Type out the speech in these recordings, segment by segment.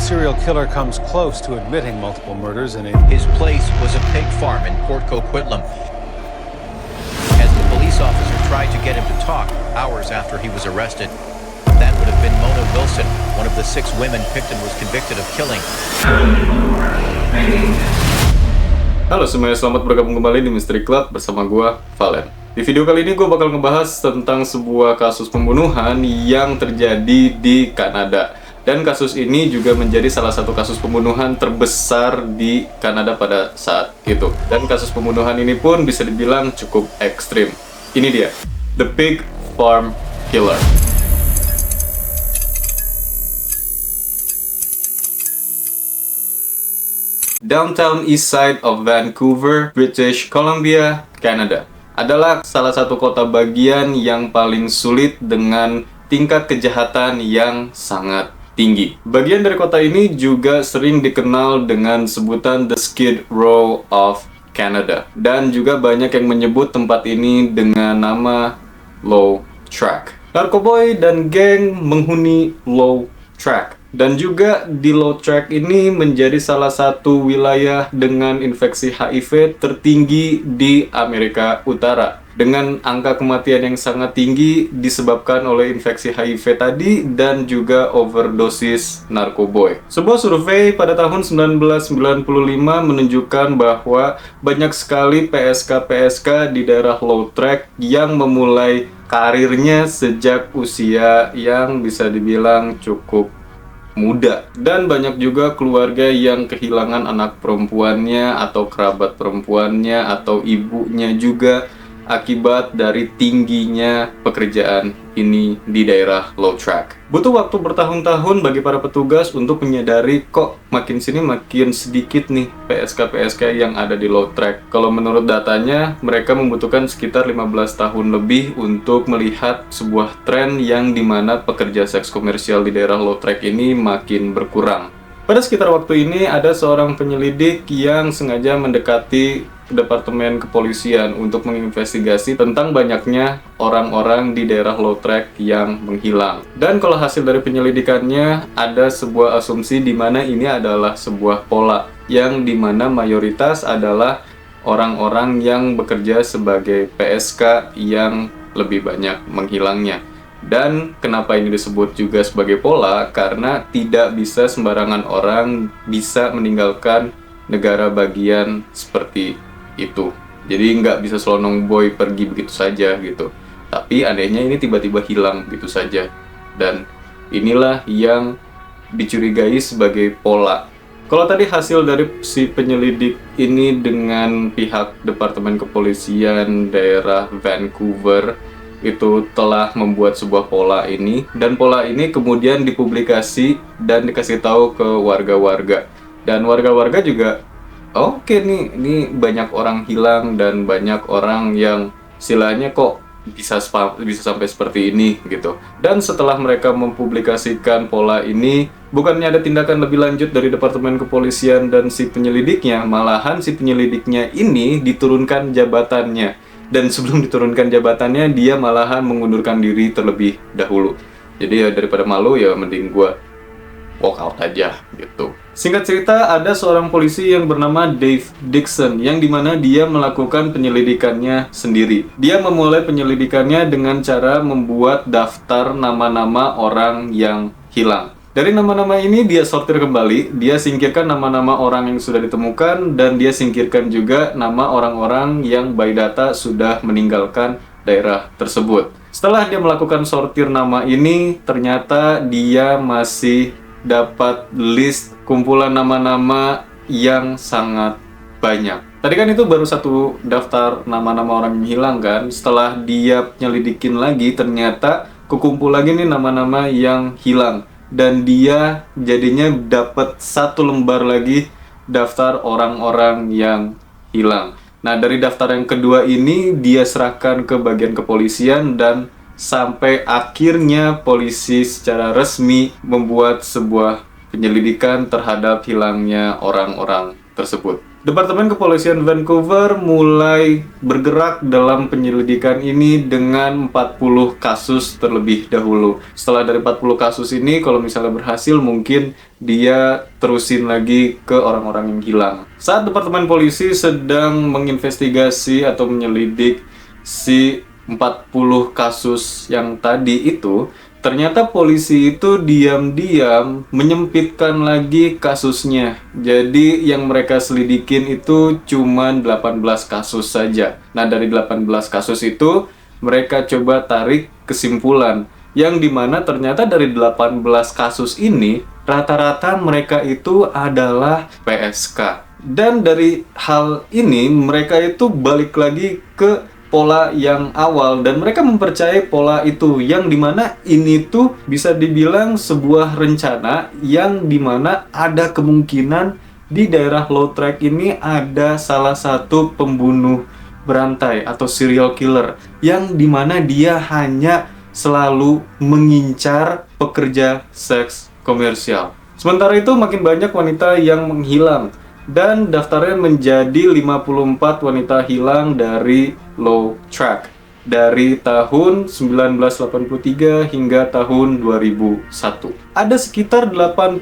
serial killer comes close to admitting multiple murders in a... His place was a pig farm in Port Coquitlam. As the police officer tried to get him to talk hours after he was arrested, that would have been Mona Wilson, one of the 6 women Picton was convicted of killing. Halo semuanya, selamat bergabung kembali di Mystery Club bersama gua, Valen. Di video kali ini gue bakal ngebahas tentang sebuah kasus pembunuhan yang terjadi di Kanada. Dan kasus ini juga menjadi salah satu kasus pembunuhan terbesar di Kanada pada saat itu. Dan kasus pembunuhan ini pun bisa dibilang cukup ekstrim. Ini dia, The Pig Farm Killer. Downtown East Side of Vancouver, British Columbia, Canada adalah salah satu kota bagian yang paling sulit dengan tingkat kejahatan yang sangat tinggi. Bagian dari kota ini juga sering dikenal dengan sebutan The Skid Row of Canada. Dan juga banyak yang menyebut tempat ini dengan nama Low Track. Narkoboy dan geng menghuni Low Track. Dan juga di Low Track ini menjadi salah satu wilayah dengan infeksi HIV tertinggi di Amerika Utara. Dengan angka kematian yang sangat tinggi disebabkan oleh infeksi HIV tadi dan juga overdosis narkoboy. Sebuah survei pada tahun 1995 menunjukkan bahwa banyak sekali PSK-PSK di daerah Low Track yang memulai karirnya sejak usia yang bisa dibilang cukup muda. Dan banyak juga keluarga yang kehilangan anak perempuannya atau kerabat perempuannya atau ibunya juga akibat dari tingginya pekerjaan ini di daerah Low Track. Butuh waktu bertahun-tahun bagi para petugas untuk menyadari kok makin sini makin sedikit nih PSK-PSK yang ada di Low Track. Kalau menurut datanya, mereka membutuhkan sekitar 15 tahun lebih untuk melihat sebuah tren yang dimana pekerja seks komersial di daerah Low Track ini makin berkurang. Pada sekitar waktu ini, ada seorang penyelidik yang sengaja mendekati Departemen Kepolisian untuk menginvestigasi tentang banyaknya orang-orang di daerah Low Track yang menghilang. Dan kalau hasil dari penyelidikannya, ada sebuah asumsi di mana ini adalah sebuah pola, yang dimana mayoritas adalah orang-orang yang bekerja sebagai PSK yang lebih banyak menghilangnya. Dan kenapa ini disebut juga sebagai pola? Karena tidak bisa sembarangan orang bisa meninggalkan negara bagian seperti itu. Jadi nggak bisa selonong boy pergi begitu saja gitu. Tapi anehnya ini tiba-tiba hilang begitu saja. Dan inilah yang dicurigai sebagai pola. Kalau tadi hasil dari si penyelidik ini dengan pihak Departemen Kepolisian daerah Vancouver itu telah membuat sebuah pola ini, dan pola ini kemudian dipublikasi dan dikasih tahu ke warga-warga, dan warga-warga juga oke nih, ini banyak orang hilang dan banyak orang yang istilahnya kok bisa sampai seperti ini gitu. Dan setelah mereka mempublikasikan pola ini, bukannya ada tindakan lebih lanjut dari Departemen Kepolisian dan si penyelidiknya, malahan si penyelidiknya ini diturunkan jabatannya. Dan sebelum diturunkan jabatannya, dia malahan mengundurkan diri terlebih dahulu. Jadi ya daripada malu, ya mending gue walk out aja gitu. Singkat cerita, ada seorang polisi yang bernama Dave Dixon, yang dimana dia melakukan penyelidikannya sendiri. Dia memulai penyelidikannya dengan cara membuat daftar nama-nama orang yang hilang. Dari nama-nama ini dia sortir kembali, dia singkirkan nama-nama orang yang sudah ditemukan, dan dia singkirkan juga nama orang-orang yang by data sudah meninggalkan daerah tersebut. Setelah dia melakukan sortir nama ini, ternyata dia masih dapat list kumpulan nama-nama yang sangat banyak. Tadi kan itu baru satu daftar nama-nama orang yang hilang kan. Setelah dia nyelidikin lagi, ternyata kekumpul lagi nih nama-nama yang hilang. Dan dia jadinya dapat satu lembar lagi daftar orang-orang yang hilang. Nah, dari daftar yang kedua ini dia serahkan ke bagian kepolisian, dan sampai akhirnya polisi secara resmi membuat sebuah penyelidikan terhadap hilangnya orang-orang tersebut. Departemen Kepolisian Vancouver mulai bergerak dalam penyelidikan ini dengan 40 kasus terlebih dahulu. Setelah dari 40 kasus ini, kalau misalnya berhasil, mungkin dia terusin lagi ke orang-orang yang hilang. Saat Departemen Polisi sedang menginvestigasi atau menyelidik si 40 kasus yang tadi itu, ternyata polisi itu diam-diam menyempitkan lagi kasusnya. Jadi yang mereka selidikin itu cuma 18 kasus saja. Nah, dari 18 kasus itu mereka coba tarik kesimpulan, yang dimana ternyata dari 18 kasus ini rata-rata mereka itu adalah PSK. Dan dari hal ini mereka itu balik lagi ke pola yang awal, dan mereka mempercayai pola itu, yang dimana ini tuh bisa dibilang sebuah rencana yang dimana ada kemungkinan di daerah Lautrec ini ada salah satu pembunuh berantai atau serial killer, yang dimana dia hanya selalu mengincar pekerja seks komersial. Sementara itu makin banyak wanita yang menghilang, dan daftarnya menjadi 54 wanita hilang dari Lautrec dari tahun 1983 hingga tahun 2001. Ada sekitar 85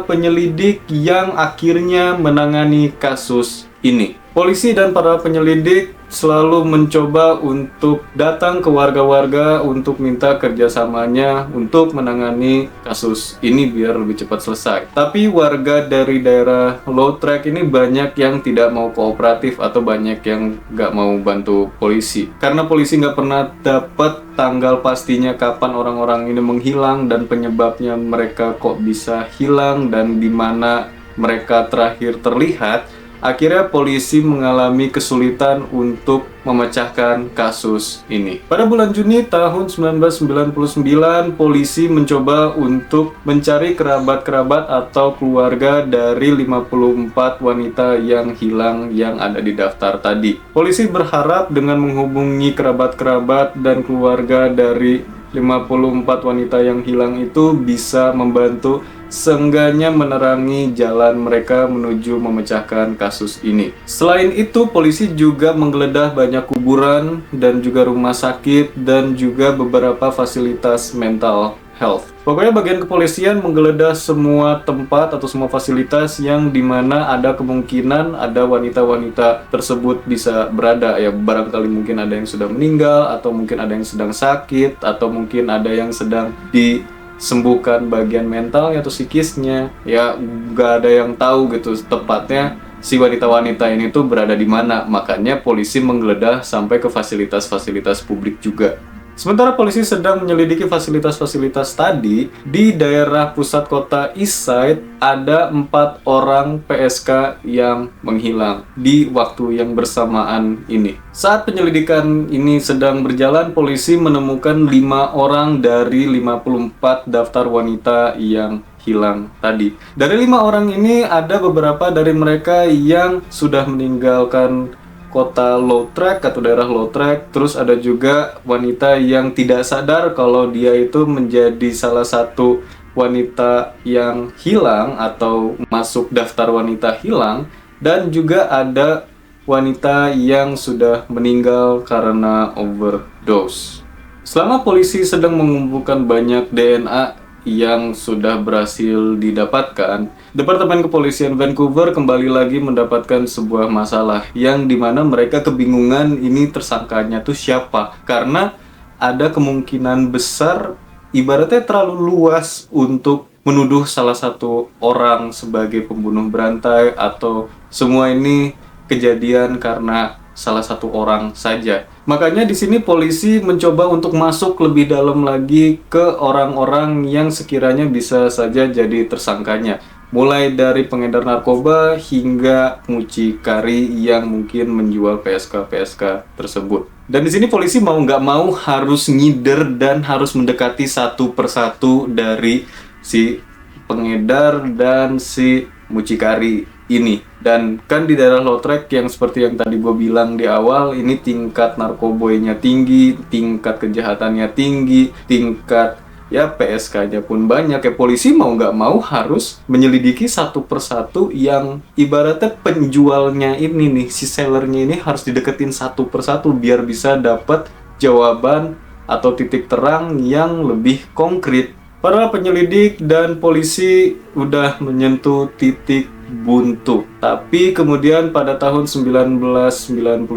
penyelidik yang akhirnya menangani kasus ini. Polisi dan para penyelidik selalu mencoba untuk datang ke warga-warga untuk minta kerjasamanya untuk menangani kasus ini biar lebih cepat selesai. Tapi warga dari daerah Lautrec ini banyak yang tidak mau kooperatif atau banyak yang nggak mau bantu polisi. Karena polisi nggak pernah dapat tanggal pastinya kapan orang-orang ini menghilang dan penyebabnya mereka kok bisa hilang dan di mana mereka terakhir terlihat. Akhirnya polisi mengalami kesulitan untuk memecahkan kasus ini. Pada bulan Juni tahun 1999, polisi mencoba untuk mencari kerabat-kerabat atau keluarga dari 54 wanita yang hilang yang ada di daftar tadi. Polisi berharap dengan menghubungi kerabat-kerabat dan keluarga dari 54 wanita yang hilang itu bisa membantu seenggaknya menerangi jalan mereka menuju memecahkan kasus ini. Selain itu, polisi juga menggeledah banyak kuburan dan juga rumah sakit dan juga beberapa fasilitas mental health. Pokoknya bagian kepolisian menggeledah semua tempat atau semua fasilitas yang dimana ada kemungkinan ada wanita-wanita tersebut bisa berada. Ya, barangkali mungkin ada yang sudah meninggal, atau mungkin ada yang sedang sakit, atau mungkin ada yang sedang disembuhkan bagian mentalnya atau psikisnya. Ya, nggak ada yang tahu gitu tepatnya si wanita-wanita ini tuh berada di mana. Makanya polisi menggeledah sampai ke fasilitas-fasilitas publik juga. Sementara polisi sedang menyelidiki fasilitas-fasilitas tadi, di daerah pusat kota Eastside ada 4 orang PSK yang menghilang di waktu yang bersamaan ini. Saat penyelidikan ini sedang berjalan, polisi menemukan 5 orang dari 54 daftar wanita yang hilang tadi. Dari 5 orang ini ada beberapa dari mereka yang sudah meninggalkan kota Lautrec atau daerah Lautrec. Terus ada juga wanita yang tidak sadar kalau dia itu menjadi salah satu wanita yang hilang atau masuk daftar wanita hilang, dan juga ada wanita yang sudah meninggal karena overdose. Selama polisi sedang mengumpulkan banyak DNA yang sudah berhasil didapatkan, Departemen Kepolisian Vancouver kembali lagi mendapatkan sebuah masalah yang dimana mereka kebingungan ini tersangkanya tuh siapa, karena ada kemungkinan besar ibaratnya terlalu luas untuk menuduh salah satu orang sebagai pembunuh berantai atau semua ini kejadian karena salah satu orang saja. Makanya di sini polisi mencoba untuk masuk lebih dalam lagi ke orang-orang yang sekiranya bisa saja jadi tersangkanya. Mulai dari pengedar narkoba hingga mucikari yang mungkin menjual PSK-PSK tersebut. Dan di sini polisi mau nggak mau harus ngider dan harus mendekati satu persatu dari si pengedar dan si mucikari ini. Dan kan di daerah Lautrec yang seperti yang tadi gue bilang di awal, ini tingkat narkoboynya tinggi, tingkat kejahatannya tinggi, tingkat ya PSK-nya pun banyak. Ya polisi mau nggak mau harus menyelidiki satu persatu yang ibaratnya penjualnya ini nih, si sellernya ini harus dideketin satu persatu biar bisa dapat jawaban atau titik terang yang lebih konkret. Para penyelidik dan polisi udah menyentuh titik buntu. Tapi kemudian pada tahun 1998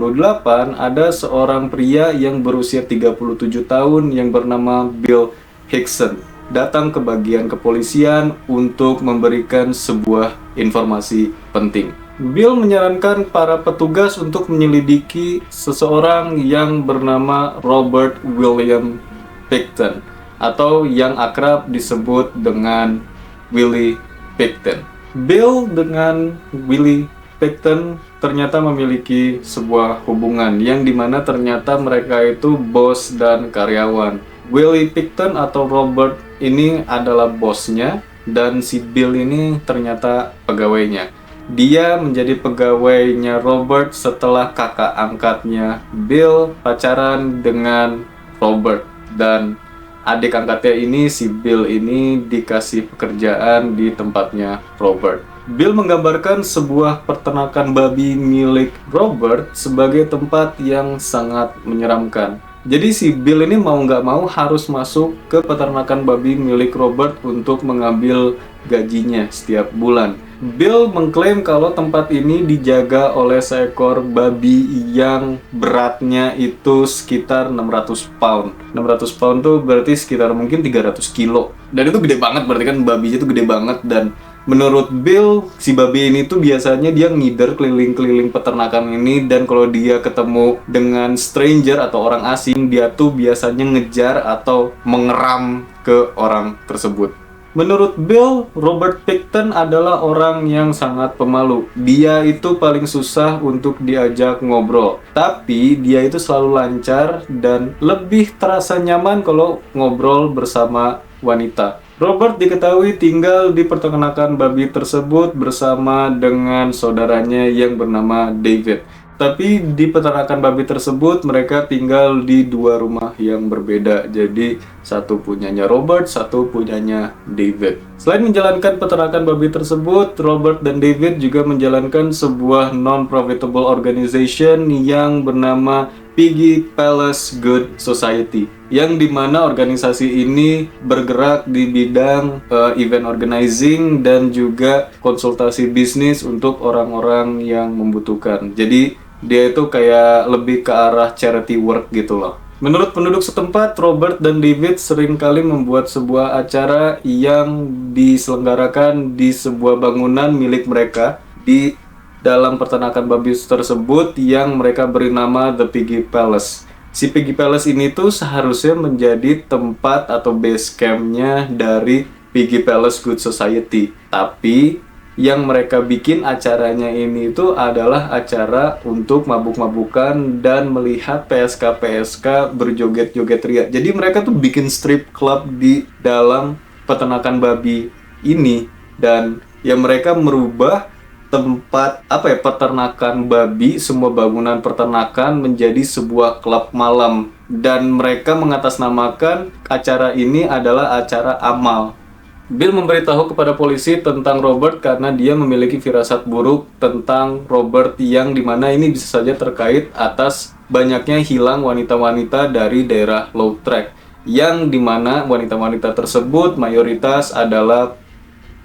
ada seorang pria yang berusia 37 tahun yang bernama Bill Hickson datang ke bagian kepolisian untuk memberikan sebuah informasi penting. Bill menyarankan para petugas untuk menyelidiki seseorang yang bernama Robert William Pickton atau yang akrab disebut dengan Willie Pickton. Bill dengan Willie Pickton ternyata memiliki sebuah hubungan yang dimana ternyata mereka itu bos dan karyawan. Willie Pickton atau Robert ini adalah bosnya dan si Bill ini ternyata pegawainya. Dia menjadi pegawainya Robert setelah kakak angkatnya Bill pacaran dengan Robert, dan adik angkatnya ini, si Bill ini dikasih pekerjaan di tempatnya Robert. Bill menggambarkan sebuah peternakan babi milik Robert sebagai tempat yang sangat menyeramkan. Jadi si Bill ini mau nggak mau harus masuk ke peternakan babi milik Robert untuk mengambil gajinya setiap bulan. Bill mengklaim kalau tempat ini dijaga oleh seekor babi yang beratnya itu sekitar 600 pound. 600 pound tuh berarti sekitar mungkin 300 kilo. Dan itu gede banget, berarti kan babinya tuh gede banget. Dan menurut Bill, si babi ini tuh biasanya dia ngider keliling-keliling peternakan ini. Dan kalau dia ketemu dengan stranger atau orang asing, dia tuh biasanya ngejar atau mengeram ke orang tersebut. Menurut Bill, Robert Pickton adalah orang yang sangat pemalu. Dia itu paling susah untuk diajak ngobrol. Tapi dia itu selalu lancar dan lebih terasa nyaman kalau ngobrol bersama wanita. Robert diketahui tinggal di peternakan babi tersebut bersama dengan saudaranya yang bernama David. Tapi di peternakan babi tersebut mereka tinggal di dua rumah yang berbeda. Jadi satu punyanya Robert, satu punyanya David. Selain menjalankan peternakan babi tersebut, Robert dan David juga menjalankan sebuah non-profitable organization yang bernama Piggy Palace Good Society, yang dimana organisasi ini bergerak di bidang event organizing dan juga konsultasi bisnis untuk orang-orang yang membutuhkan. Jadi dia itu kayak lebih ke arah charity work gitu loh. Menurut penduduk setempat, Robert dan David seringkali membuat sebuah acara yang diselenggarakan di sebuah bangunan milik mereka di dalam peternakan babi tersebut yang mereka beri nama The Piggy Palace. Si Piggy Palace ini tuh seharusnya menjadi tempat atau base campnya dari Piggy Palace Good Society. Tapi yang mereka bikin acaranya ini itu adalah acara untuk mabuk-mabukan dan melihat PSK-PSK berjoget-joget ria. Jadi mereka tuh bikin strip club di dalam peternakan babi ini, dan ya mereka merubah tempat peternakan babi, semua bangunan peternakan menjadi sebuah klub malam, dan mereka mengatasnamakan acara ini adalah acara amal. Bill memberitahu kepada polisi tentang Robert karena dia memiliki firasat buruk tentang Robert yang dimana ini bisa saja terkait atas banyaknya hilang wanita-wanita dari daerah Lautrec, yang dimana wanita-wanita tersebut mayoritas adalah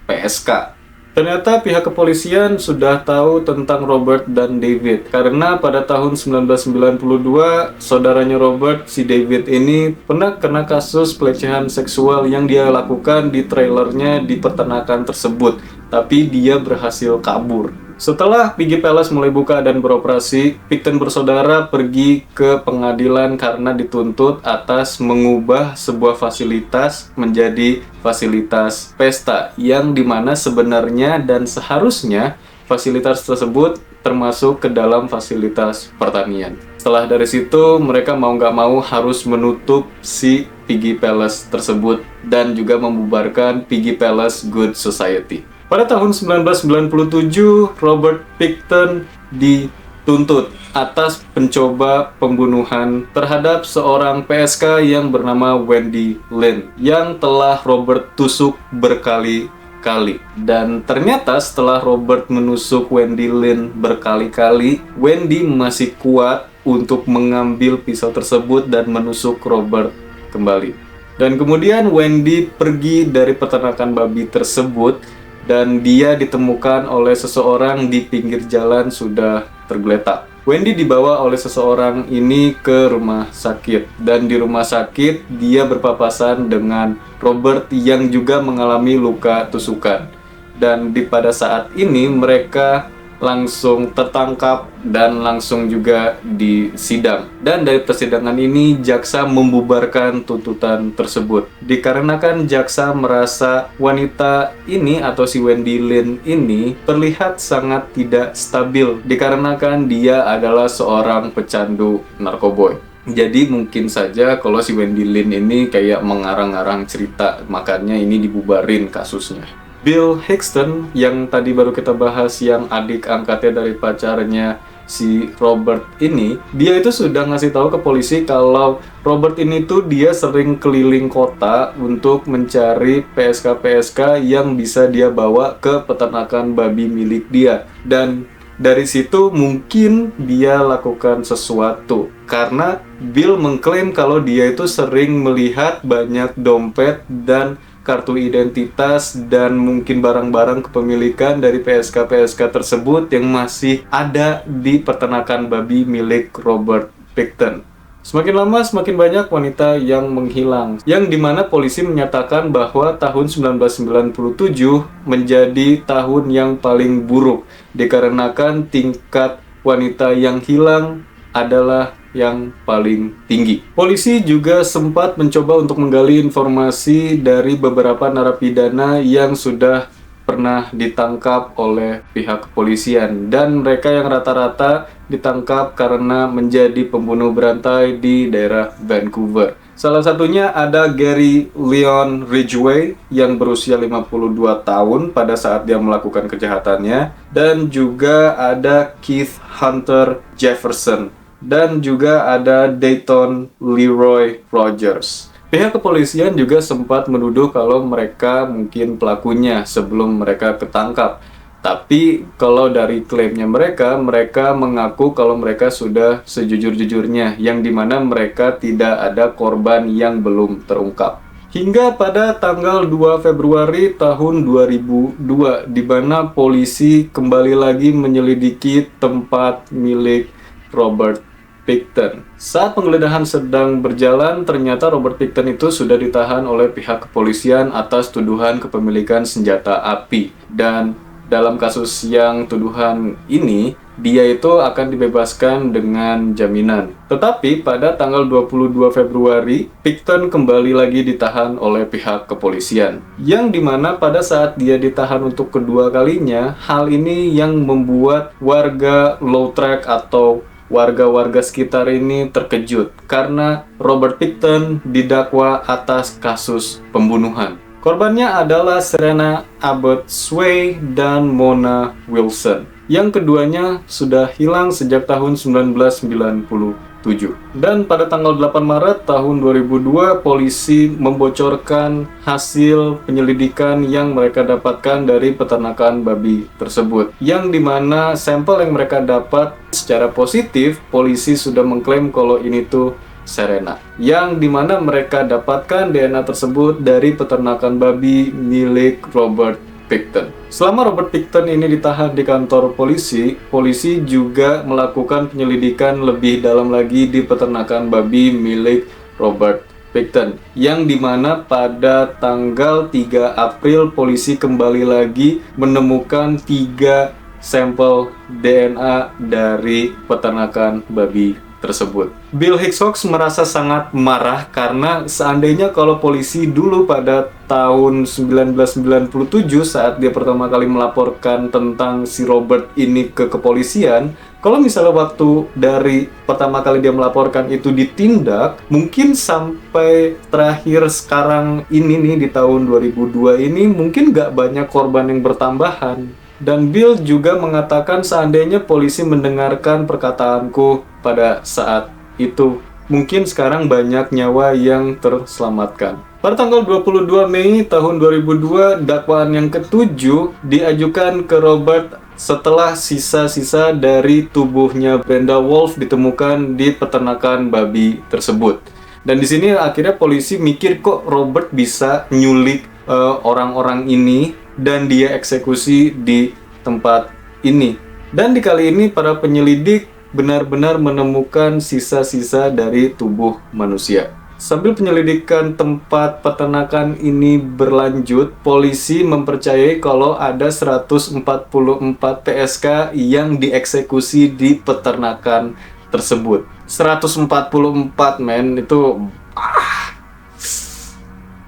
PSK. Ternyata pihak kepolisian sudah tahu tentang Robert dan David karena pada tahun 1992 saudaranya Robert, si David ini pernah kena kasus pelecehan seksual yang dia lakukan di trailernya di peternakan tersebut, tapi dia berhasil kabur. Setelah Piggy Palace mulai buka dan beroperasi, Pickton bersaudara pergi ke pengadilan karena dituntut atas mengubah sebuah fasilitas menjadi fasilitas pesta, yang dimana sebenarnya dan seharusnya fasilitas tersebut termasuk ke dalam fasilitas pertanian. Setelah dari situ, mereka mau nggak mau harus menutup si Piggy Palace tersebut dan juga membubarkan Piggy Palace Good Society. Pada tahun 1997, Robert Pickton dituntut atas pencoba pembunuhan terhadap seorang PSK yang bernama Wendy Lin yang telah Robert tusuk berkali-kali. Dan ternyata setelah Robert menusuk Wendy Lin berkali-kali, Wendy masih kuat untuk mengambil pisau tersebut dan menusuk Robert kembali. Dan kemudian Wendy pergi dari peternakan babi tersebut dan dia ditemukan oleh seseorang di pinggir jalan sudah tergeletak. Wendy dibawa oleh seseorang ini ke rumah sakit, dan di rumah sakit dia berpapasan dengan Robert yang juga mengalami luka tusukan. Dan pada saat ini mereka langsung tertangkap dan langsung juga disidang. Dan dari persidangan ini jaksa membubarkan tuntutan tersebut dikarenakan jaksa merasa wanita ini atau si Wendy Lin ini terlihat sangat tidak stabil dikarenakan dia adalah seorang pecandu narkoboy. Jadi mungkin saja kalau si Wendy Lin ini kayak mengarang-arang cerita, makanya ini dibubarin kasusnya. Bill Hickston yang tadi baru kita bahas, yang adik angkatnya dari pacarnya si Robert ini, dia itu sudah ngasih tahu ke polisi kalau Robert ini tuh dia sering keliling kota untuk mencari PSK-PSK yang bisa dia bawa ke peternakan babi milik dia. Dan dari situ mungkin dia lakukan sesuatu karena Bill mengklaim kalau dia itu sering melihat banyak dompet dan kartu identitas dan mungkin barang-barang kepemilikan dari PSK-PSK tersebut yang masih ada di peternakan babi milik Robert Pickton. Semakin lama semakin banyak wanita yang menghilang, yang dimana polisi menyatakan bahwa tahun 1997 menjadi tahun yang paling buruk dikarenakan tingkat wanita yang hilang adalah yang paling tinggi. Polisi juga sempat mencoba untuk menggali informasi dari beberapa narapidana yang sudah pernah ditangkap oleh pihak kepolisian, dan mereka yang rata-rata ditangkap karena menjadi pembunuh berantai di daerah Vancouver. Salah satunya ada Gary Leon Ridgway yang berusia 52 tahun pada saat dia melakukan kejahatannya, dan juga ada Keith Hunter Jefferson, dan juga ada Dayton Leroy Rogers. Pihak kepolisian juga sempat menuduh kalau mereka mungkin pelakunya sebelum mereka ketangkap. Tapi kalau dari klaimnya mereka mengaku kalau mereka sudah sejujur-jujurnya, yang dimana mereka tidak ada korban yang belum terungkap. Hingga pada tanggal 2 Februari tahun 2002, di mana polisi kembali lagi menyelidiki tempat milik Robert Pickton. Saat penggeledahan sedang berjalan, ternyata Robert Pickton itu sudah ditahan oleh pihak kepolisian atas tuduhan kepemilikan senjata api. Dan dalam kasus yang tuduhan ini, dia itu akan dibebaskan dengan jaminan. Tetapi pada tanggal 22 Februari, Pickton kembali lagi ditahan oleh pihak kepolisian. Yang dimana pada saat dia ditahan untuk kedua kalinya, hal ini yang membuat warga Lautrec atau warga-warga sekitar ini terkejut karena Robert Pickton didakwa atas kasus pembunuhan. Korbannya adalah Serena Abbott Sway dan Mona Wilson, yang keduanya sudah hilang sejak tahun 1997. Dan pada tanggal 8 Maret tahun 2002, polisi membocorkan hasil penyelidikan yang mereka dapatkan dari peternakan babi tersebut, yang dimana sampel yang mereka dapat secara positif, polisi sudah mengklaim kalau ini tuh Serena, yang dimana mereka dapatkan DNA tersebut dari peternakan babi milik Robert Pickton. Selama Robert Pickton ini ditahan di kantor polisi, polisi juga melakukan penyelidikan lebih dalam lagi di peternakan babi milik Robert Pickton, yang dimana pada tanggal 3 April polisi kembali lagi menemukan 3 sampel DNA dari peternakan babi tersebut. Bill Hickok merasa sangat marah karena seandainya kalau polisi dulu pada tahun 1997 saat dia pertama kali melaporkan tentang si Robert ini ke kepolisian, kalau misalnya waktu dari pertama kali dia melaporkan itu ditindak, mungkin sampai terakhir sekarang ini nih di tahun 2002 ini mungkin nggak banyak korban yang bertambahan. Dan Bill juga mengatakan seandainya polisi mendengarkan perkataanku pada saat itu, mungkin sekarang banyak nyawa yang terselamatkan. Pada tanggal 22 Mei tahun 2002, dakwaan yang ketujuh diajukan ke Robert setelah sisa-sisa dari tubuhnya Brenda Wolfe ditemukan di peternakan babi tersebut. Dan di sini akhirnya polisi mikir kok Robert bisa nyulik orang-orang ini dan dia eksekusi di tempat ini. Dan di kali ini para penyelidik benar-benar menemukan sisa-sisa dari tubuh manusia. Sambil penyelidikan tempat peternakan ini berlanjut, polisi mempercayai kalau ada 144 PSK yang dieksekusi di peternakan tersebut. 144 men, itu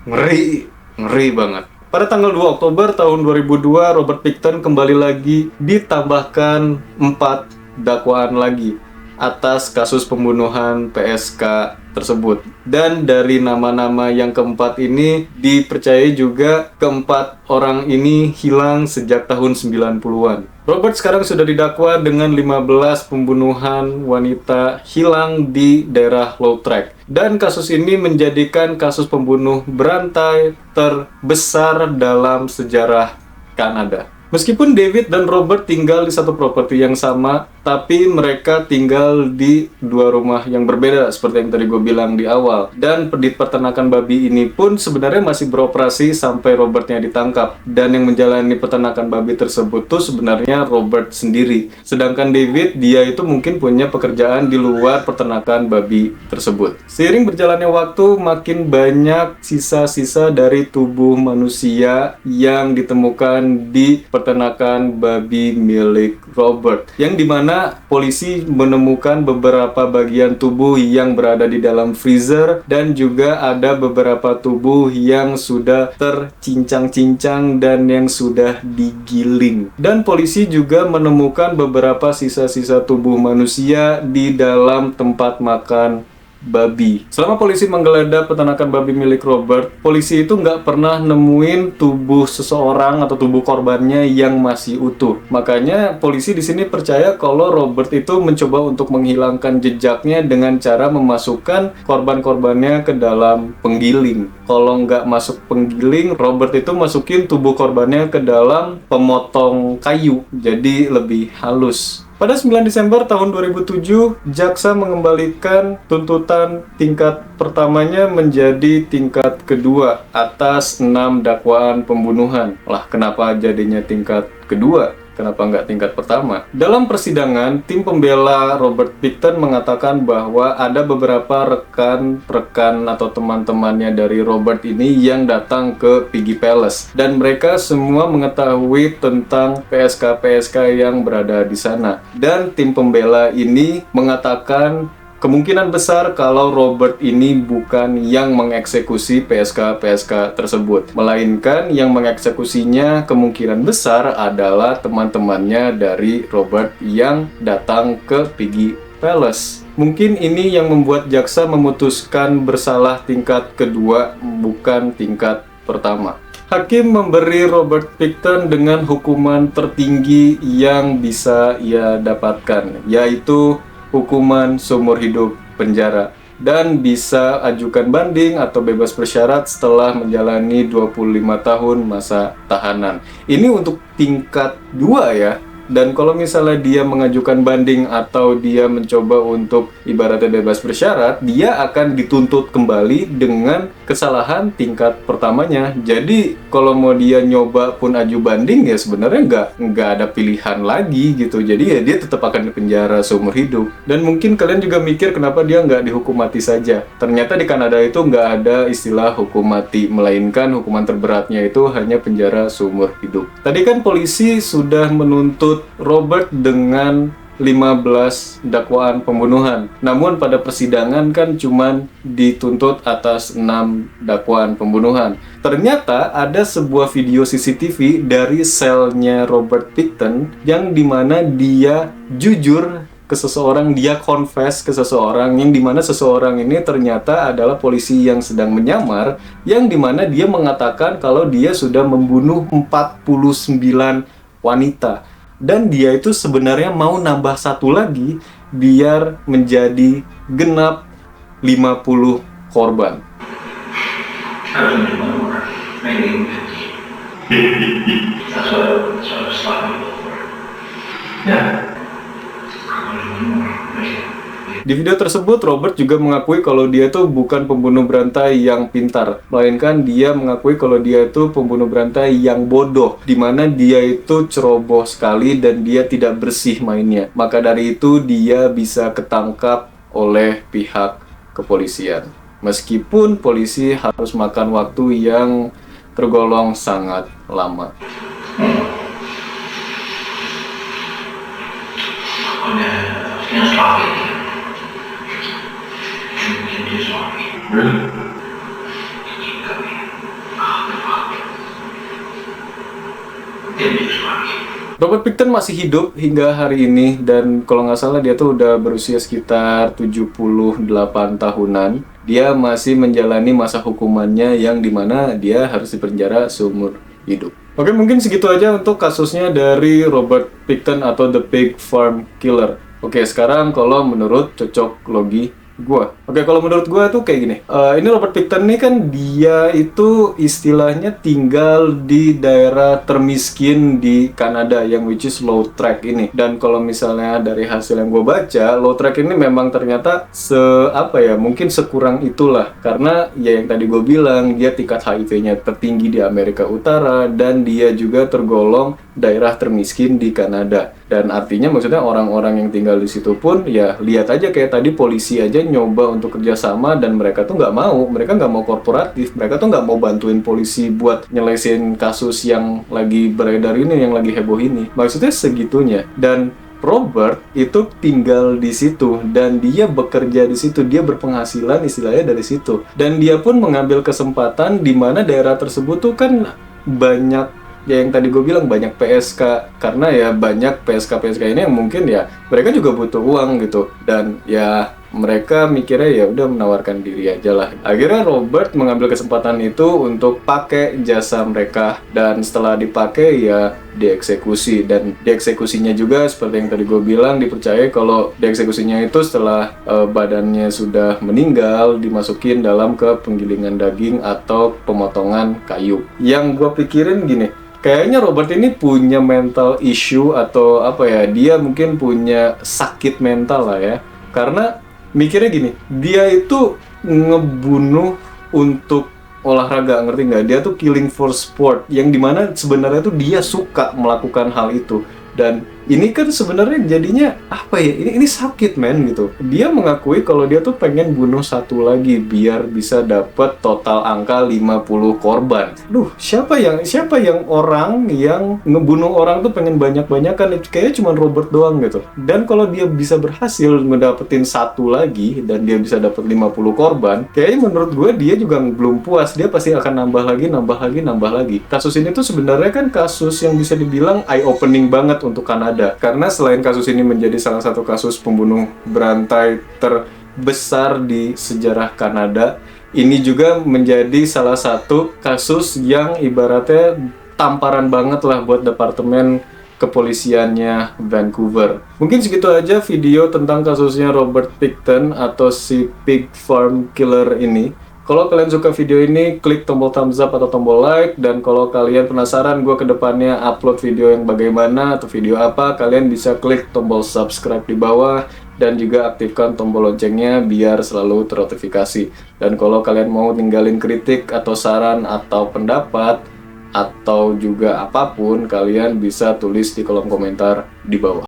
ngeri banget. Pada tanggal 2 Oktober tahun 2002, Robert Pickton kembali lagi ditambahkan 4 dakwaan lagi atas kasus pembunuhan PSK tersebut. Dan dari nama-nama yang keempat ini dipercayai juga keempat orang ini hilang sejak tahun 90-an. Robert sekarang sudah didakwa dengan 15 pembunuhan wanita hilang di daerah Lautrec. Dan kasus ini menjadikan kasus pembunuh berantai terbesar dalam sejarah Kanada. Meskipun David dan Robert tinggal di satu properti yang sama, tapi mereka tinggal di dua rumah yang berbeda seperti yang tadi gue bilang di awal. Dan di peternakan babi ini pun sebenarnya masih beroperasi sampai Robertnya ditangkap. Dan yang menjalani peternakan babi tersebut tuh sebenarnya Robert sendiri. Sedangkan David, dia itu mungkin punya pekerjaan di luar peternakan babi tersebut. Seiring berjalannya waktu, makin banyak sisa-sisa dari tubuh manusia yang ditemukan di peternakan babi milik Robert, yang dimana polisi menemukan beberapa bagian tubuh yang berada di dalam freezer dan juga ada beberapa tubuh yang sudah tercincang-cincang dan yang sudah digiling. Dan polisi juga menemukan beberapa sisa-sisa tubuh manusia di dalam tempat makan babi. Selama polisi menggeledah peternakan babi milik Robert, polisi itu nggak pernah nemuin tubuh seseorang atau tubuh korbannya yang masih utuh. Makanya polisi di sini percaya kalau Robert itu mencoba untuk menghilangkan jejaknya dengan cara memasukkan korban-korbannya ke dalam penggiling. Kalau nggak masuk penggiling, Robert itu masukin tubuh korbannya ke dalam pemotong kayu, jadi lebih halus. Pada 9 Desember tahun 2007, jaksa mengembalikan tuntutan tingkat pertamanya menjadi tingkat kedua atas 6 dakwaan pembunuhan. Lah, kenapa jadinya tingkat kedua? Kenapa nggak tingkat pertama? Dalam persidangan, tim pembela Robert Pickton mengatakan bahwa ada beberapa rekan-rekan atau teman-temannya dari Robert ini yang datang ke Piggy Palace. Dan mereka semua mengetahui tentang PSK-PSK yang berada di sana. Dan tim pembela ini mengatakan kemungkinan besar kalau Robert ini bukan yang mengeksekusi PSK-PSK tersebut, melainkan yang mengeksekusinya kemungkinan besar adalah teman-temannya dari Robert yang datang ke Piggy Palace. Mungkin ini yang membuat jaksa memutuskan bersalah tingkat kedua, bukan tingkat pertama. Hakim memberi Robert Pickton dengan hukuman tertinggi yang bisa ia dapatkan, yaitu hukuman seumur hidup penjara, dan bisa ajukan banding atau bebas bersyarat setelah menjalani 25 tahun masa tahanan. Ini untuk tingkat 2 ya. Dan kalau misalnya dia mengajukan banding atau dia mencoba untuk ibaratnya bebas bersyarat, dia akan dituntut kembali dengan kesalahan tingkat pertamanya. Jadi kalau mau dia nyoba pun aju banding ya sebenarnya nggak ada pilihan lagi gitu. Jadi ya dia tetap akan dipenjara seumur hidup. Dan mungkin kalian juga mikir kenapa dia nggak dihukum mati saja. Ternyata di Kanada itu nggak ada istilah hukum mati, melainkan hukuman terberatnya itu hanya penjara seumur hidup. Tadi kan polisi sudah menuntut Robert dengan 15 dakwaan pembunuhan. Namun pada persidangan kan cuman dituntut atas 6 dakwaan pembunuhan. Ternyata ada sebuah video CCTV dari selnya Robert Pickton yang dimana dia jujur ke seseorang, dia confess ke seseorang, yang dimana seseorang ini ternyata adalah polisi yang sedang menyamar, yang dimana dia mengatakan kalau dia sudah membunuh 49 wanita. Dan dia itu sebenarnya mau nambah satu lagi biar menjadi genap 50 korban. Di video tersebut, Robert juga mengakui kalau dia itu bukan pembunuh berantai yang pintar, melainkan dia mengakui kalau dia itu pembunuh berantai yang bodoh, di mana dia itu ceroboh sekali dan dia tidak bersih mainnya. Maka dari itu dia bisa ketangkap oleh pihak kepolisian. Meskipun polisi harus makan waktu yang tergolong sangat lama. Robert Pickton masih hidup hingga hari ini, dan kalau nggak salah dia tuh udah berusia sekitar 78 tahunan. Dia masih menjalani masa hukumannya yang dimana dia harus dipenjara seumur hidup. Oke, mungkin segitu aja untuk kasusnya dari Robert Pickton atau The Pig Farm Killer. Oke, sekarang kalau menurut cocok logi gua. Oke, kalau menurut gua tuh kayak gini. Ini Robert Pickton nih kan dia itu istilahnya tinggal di daerah termiskin di Kanada yang which is Lautrec ini. Dan kalau misalnya dari hasil yang gua baca, Lautrec ini memang ternyata mungkin sekurang itulah. Karena ya yang tadi gua bilang, dia tingkat HIV-nya tertinggi di Amerika Utara dan dia juga tergolong daerah termiskin di Kanada. Dan artinya maksudnya orang-orang yang tinggal di situ pun ya lihat aja kayak tadi polisi aja nyoba untuk kerjasama dan mereka tuh nggak mau korporatif, mereka tuh nggak mau bantuin polisi buat nyelesain kasus yang lagi beredar ini, yang lagi heboh ini. Maksudnya segitunya. Dan Robert itu tinggal di situ dan dia bekerja di situ, dia berpenghasilan istilahnya dari situ. Dan dia pun mengambil kesempatan di mana daerah tersebut tuh kan banyak ya yang tadi gue bilang banyak PSK, karena ya banyak PSK ini yang mungkin ya mereka juga butuh uang gitu, dan ya mereka mikirnya ya udah menawarkan diri aja lah. Akhirnya Robert mengambil kesempatan itu untuk pakai jasa mereka, dan setelah dipakai ya dieksekusi. Dan dieksekusinya juga seperti yang tadi gue bilang, dipercaya kalau dieksekusinya itu setelah badannya sudah meninggal dimasukin dalam ke penggilingan daging atau pemotongan kayu. Yang gue pikirin gini, kayaknya Robert ini punya mental issue atau dia mungkin punya sakit mental lah ya. Karena mikirnya gini, dia itu ngebunuh untuk olahraga, ngerti nggak? Dia tuh killing for sport, yang dimana sebenarnya tuh dia suka melakukan hal itu. Dan ini kan sebenarnya jadinya ini sakit men gitu. Dia mengakui kalau dia tuh pengen bunuh satu lagi biar bisa dapat total angka 50 korban. Siapa yang orang yang ngebunuh orang tuh pengen banyak-banyakan? Kayaknya cuma Robert doang gitu. Dan kalau dia bisa berhasil ngedapetin satu lagi dan dia bisa dapat 50 korban, kayaknya menurut gue dia juga belum puas. Dia pasti akan nambah lagi. Kasus ini tuh sebenarnya kan kasus yang bisa dibilang eye opening banget untuk Kanada. Karena selain kasus ini menjadi salah satu kasus pembunuh berantai terbesar di sejarah Kanada, ini juga menjadi salah satu kasus yang ibaratnya tamparan banget lah buat departemen kepolisiannya Vancouver. Mungkin segitu aja video tentang kasusnya Robert Pickton atau si Pig Farm Killer ini. Kalau kalian suka video ini, klik tombol thumbs up atau tombol like. Dan kalau kalian penasaran gue kedepannya upload video yang bagaimana atau video apa, kalian bisa klik tombol subscribe di bawah. Dan juga aktifkan tombol loncengnya biar selalu ternotifikasi. Dan kalau kalian mau ninggalin kritik atau saran atau pendapat, atau juga apapun, kalian bisa tulis di kolom komentar di bawah.